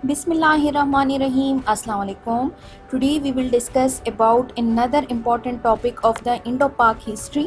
Bismillahirrahmanirrahim. Assalamu alaikum. Today we will discuss about another important topic of the Indo-Pak history.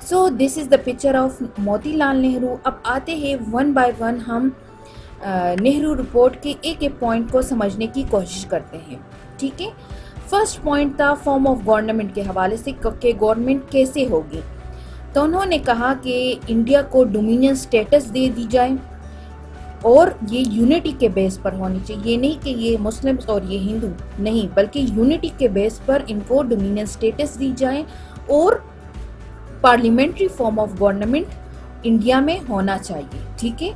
So this is the picture of Moti Lal Nehru. اب آتے ہیں one by one ہم Nehru report کے ایک ایک point کو سمجھنے کی کوشش کرتے ہیں. ٹھیک ہے. فرسٹ پوائنٹ تھا فارم آف گورنمنٹ کے حوالے سے کہ گورنمنٹ کیسے ہوگی. تو انہوں نے کہا کہ انڈیا کو ڈومینین سٹیٹس دے دی جائے اور یہ یونٹی کے بیس پر ہونی چاہیے. یہ نہیں کہ یہ مسلمز اور یہ ہندو نہیں، بلکہ یونٹی کے بیس پر ان کو ڈومینین سٹیٹس دی جائے اور parliamentary form of government India میں ہونا چاہیے. ٹھیک ہے.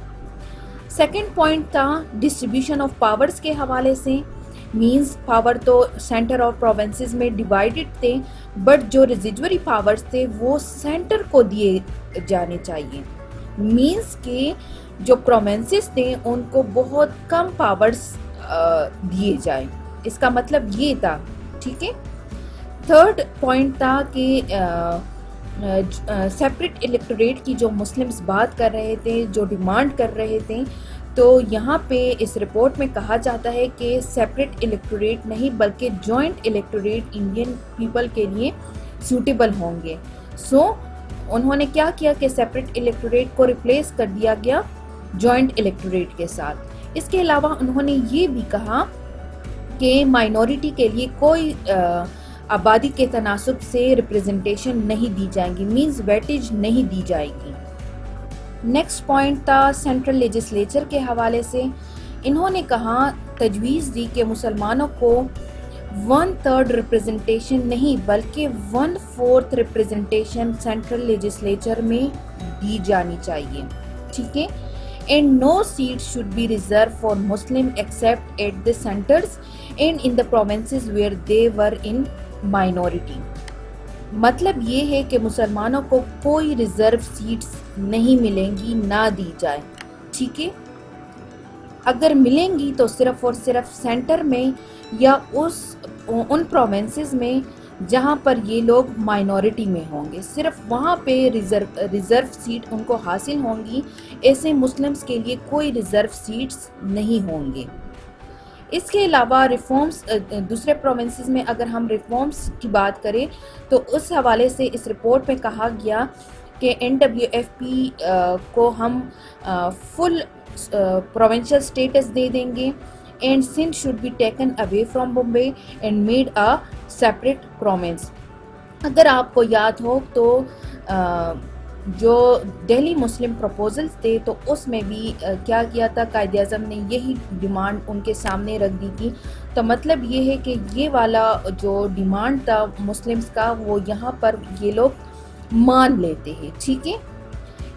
سیکنڈ پوائنٹ تھا ڈسٹریبیوشن آف پاورز کے حوالے سے. مینز پاور تو سینٹر اور پروونسز میں ڈیوائیڈڈ تھے، بٹ جو ریزیڈوری پاورز تھے وہ سینٹر کو دیے جانے چاہیے. مینز کہ جو پروونسز تھے ان کو بہت کم پاورز دیے جائیں. اس کا مطلب یہ تھا. ٹھیک ہے. تھرڈ پوائنٹ تھا کہ سیپریٹ الیکٹوریٹ کی جو مسلمز بات کر رہے تھے، جو ڈیمانڈ کر رہے تھے، تو یہاں پہ اس رپورٹ میں کہا جاتا ہے کہ سیپریٹ الیکٹوریٹ نہیں بلکہ جوائنٹ الیکٹوریٹ انڈین پیپل کے لیے سوٹیبل ہوں گے. سو انہوں نے کیا کیا کہ سیپریٹ الیکٹوریٹ کو ریپلیس کر دیا گیا جوائنٹ الیکٹوریٹ کے ساتھ. اس کے علاوہ انہوں نے یہ بھی کہا کہ مائنورٹی کے لیے کوئی آبادی کے تناسب سے ریپریزنٹیشن نہیں دی جائیں گی. مینز ویٹیج نہیں دی جائے گی. نیکسٹ پوائنٹ تھا سینٹرل لیجسلیچر کے حوالے سے. انہوں نے کہا تجویز دی کہ مسلمانوں کو 1/3 ریپریزنٹیشن نہیں بلکہ 1/4 ریپریزنٹیشن سینٹرل لیجسلیچر میں دی جانی چاہیے. ٹھیک ہے. And no seat should be reserve for Muslim except at the centers and in the provinces where they were in minority. مطلب یہ ہے کہ مسلمانوں کو کوئی ریزرو سیٹس نہیں ملیں گی، نہ دی جائے. ٹھیک ہے. اگر ملیں گی تو صرف اور صرف سینٹر میں یا ان پروونسز میں جہاں پر یہ لوگ مائنورٹی میں ہوں گے، صرف وہاں پہ ریزرو سیٹ ان کو حاصل ہوں گی. ایسے مسلمز کے لیے کوئی ریزرو سیٹس نہیں ہوں گے. اس کے علاوہ ریفارمز دوسرے پروونسز میں اگر ہم ریفارمز کی بات کریں تو اس حوالے سے اس رپورٹ میں کہا گیا کہ NWFP کو ہم فل پروونشل اسٹیٹس دے دیں گے. And Sindh should be taken away from Bombay and made a separate province. اگر آپ کو یاد ہو تو جو دہلی مسلم پروپوزلز تھے تو اس میں بھی کیا کیا تھا، قائد اعظم نے یہی ڈیمانڈ ان کے سامنے رکھ دی تھی. تو مطلب یہ ہے کہ یہ والا جو ڈیمانڈ تھا مسلمز کا وہ یہاں پر یہ لوگ مان لیتے ہیں. ٹھیک ہے.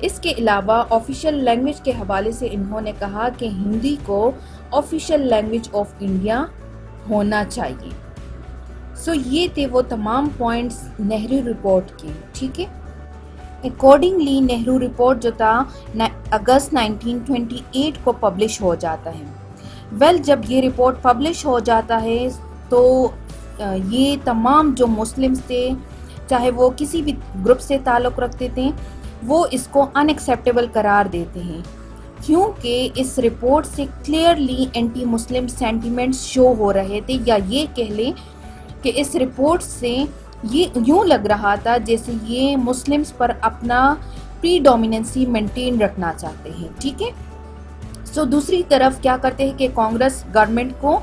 اس کے علاوہ آفیشیل لینگویج کے حوالے سے انہوں نے کہا کہ ہندی کو آفیشیل لینگویج آف انڈیا ہونا چاہیے. سو یہ تھے وہ تمام پوائنٹس نہرو رپورٹ کے. ٹھیک ہے. اکارڈنگلی نہرو رپورٹ جو تھا اگست 1928 کو پبلش ہو جاتا ہے. جب یہ رپورٹ پبلش ہو جاتا ہے تو یہ تمام جو مسلمز تھے، چاہے وہ کسی بھی گروپ سے تعلق رکھتے تھے، وہ اس کو ان ایکسیپٹیبل قرار دیتے ہیں، کیونکہ اس رپورٹ سے کلیئرلی اینٹی مسلم سینٹیمنٹس شو ہو رہے تھے. یا یہ کہہ لیں کہ اس رپورٹ سے یہ یوں لگ رہا تھا جیسے یہ مسلمز پر اپنا پری ڈومیننسی مینٹین رکھنا چاہتے ہیں. ٹھیک ہے. سو دوسری طرف کیا کرتے ہیں کہ کانگریس گورنمنٹ کو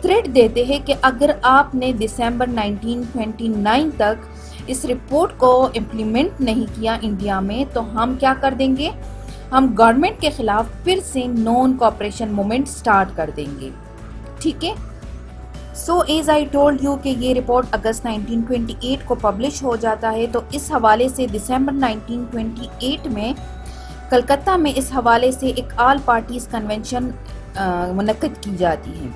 تھریٹ دیتے ہیں کہ اگر آپ نے دسمبر 1929 تک اس رپورٹ کو امپلیمنٹ نہیں کیا انڈیا میں تو ہم کیا کر دیں گے، ہم گورنمنٹ کے خلاف پھر سے نان کوآپریشن موومنٹ سٹارٹ کر دیں گے. ٹھیک ہے. So as I told you کہ یہ رپورٹ اگست 1928 کو پبلش ہو جاتا ہے. تو اس حوالے سے دسمبر 1928 میں کلکتہ میں اس حوالے سے ایک آل پارٹیز کنونشن منعقد کی جاتی ہے،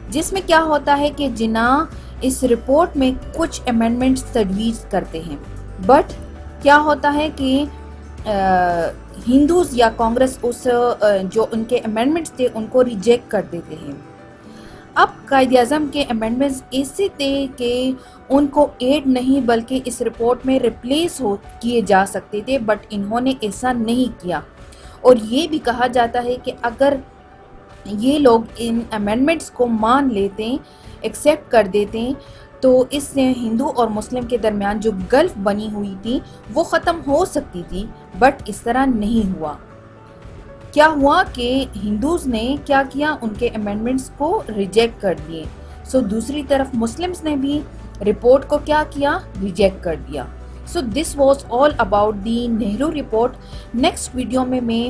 جس میں کیا ہوتا ہے کہ جناح اس رپورٹ میں کچھ امینڈمنٹس تجویز کرتے ہیں، بٹ کیا ہوتا ہے کہ ہندوز یا کانگریس اس جو ان کے امینڈمنٹس تھے ان کو ریجیکٹ کر دیتے ہیں. اب قائد اعظم کے امینڈمنٹس ایسے تھے کہ ان کو ایڈ نہیں بلکہ اس رپورٹ میں ریپلیس کیے جا سکتے تھے، بٹ انہوں نے ایسا نہیں کیا. اور یہ بھی کہا جاتا ہے کہ اگر یہ لوگ ان امینڈمنٹس کو مان لیتے، ایکسیپٹ کر دیتے تو اس سے ہندو اور مسلم کے درمیان جو گلف بنی ہوئی تھی وہ ختم ہو سکتی تھی، بٹ اس طرح نہیں ہوا۔ کیا ہوا کہ ہندوز نے کیا کیا، ان کے امینڈمنٹس کو ریجیکٹ کر دیے، سو دوسری طرف مسلمس نے بھی رپورٹ کو کیا کیا، ریجیکٹ کر دیا۔ So this was all about the Nehru report. Next video میں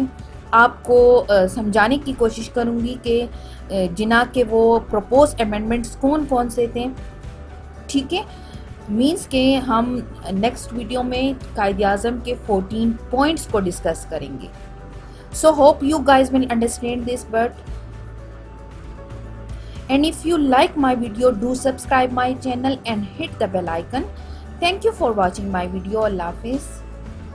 آپ کو سمجھانے کی کوشش کروں گی کہ جناح کے وہ پروپوز امینڈمنٹس کون کون سے تھے، ٹھیک ہے، مینس کہ ہم نیکسٹ ویڈیو میں قائد اعظم کے 14 پوائنٹس کو ڈسکس کریں گے۔ So hope you guys will understand this, and if you like my video, do subscribe my channel and hit the bell icon. Thank you for watching my video. Allah Hafiz.